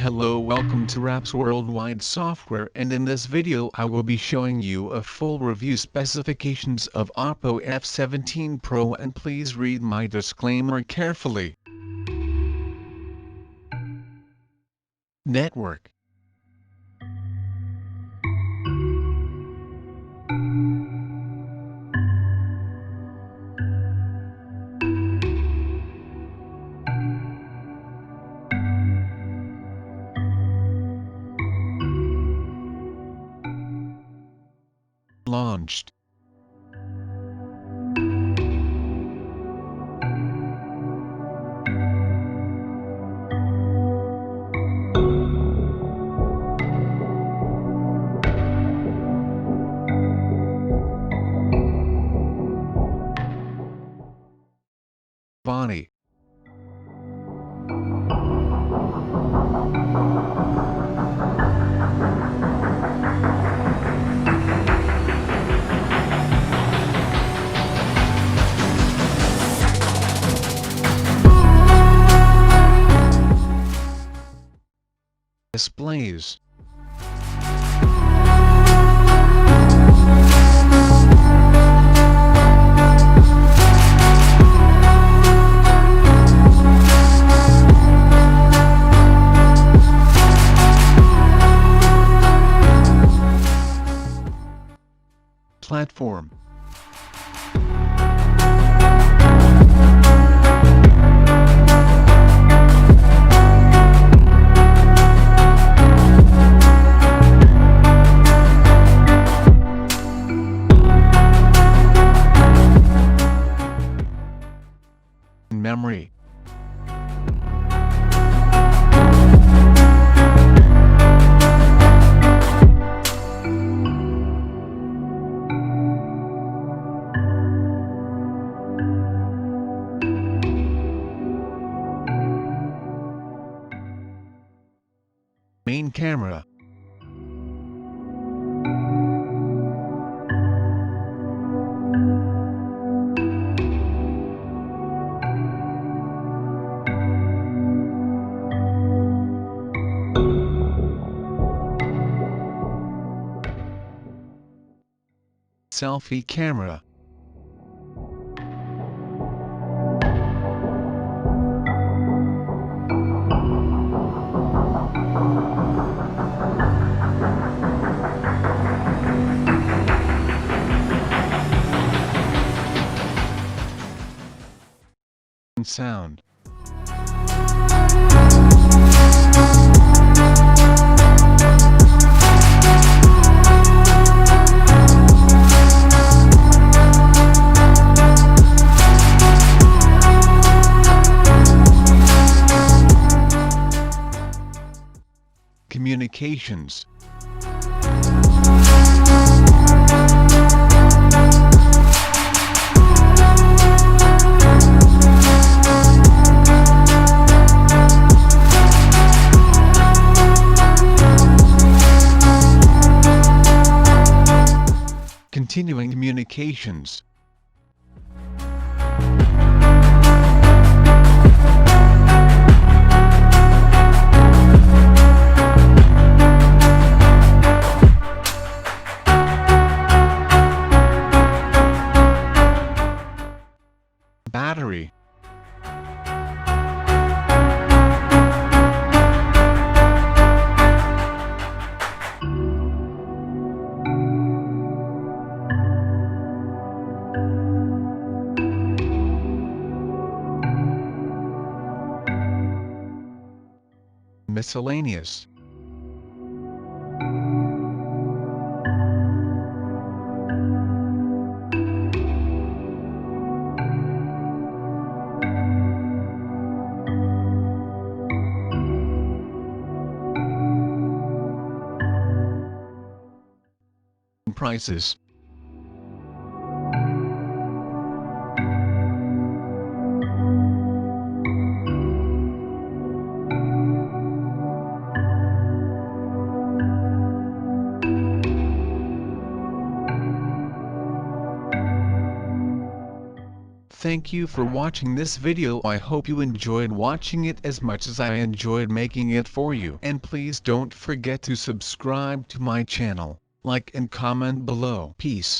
Hello, welcome to RapzWorldWide software, and in this video I will be showing you a full review specifications of OPPO F17 Pro, and please read my disclaimer carefully. Network. Launched. Body. Displays. Platform. Memory. Main camera. Selfie camera. Sound. Communications. Continuing communications. Battery. Miscellaneous. Prices. Thank you for watching this video. I hope you enjoyed watching it as much as I enjoyed making it for you. And please don't forget to subscribe to my channel, like and comment below. Peace.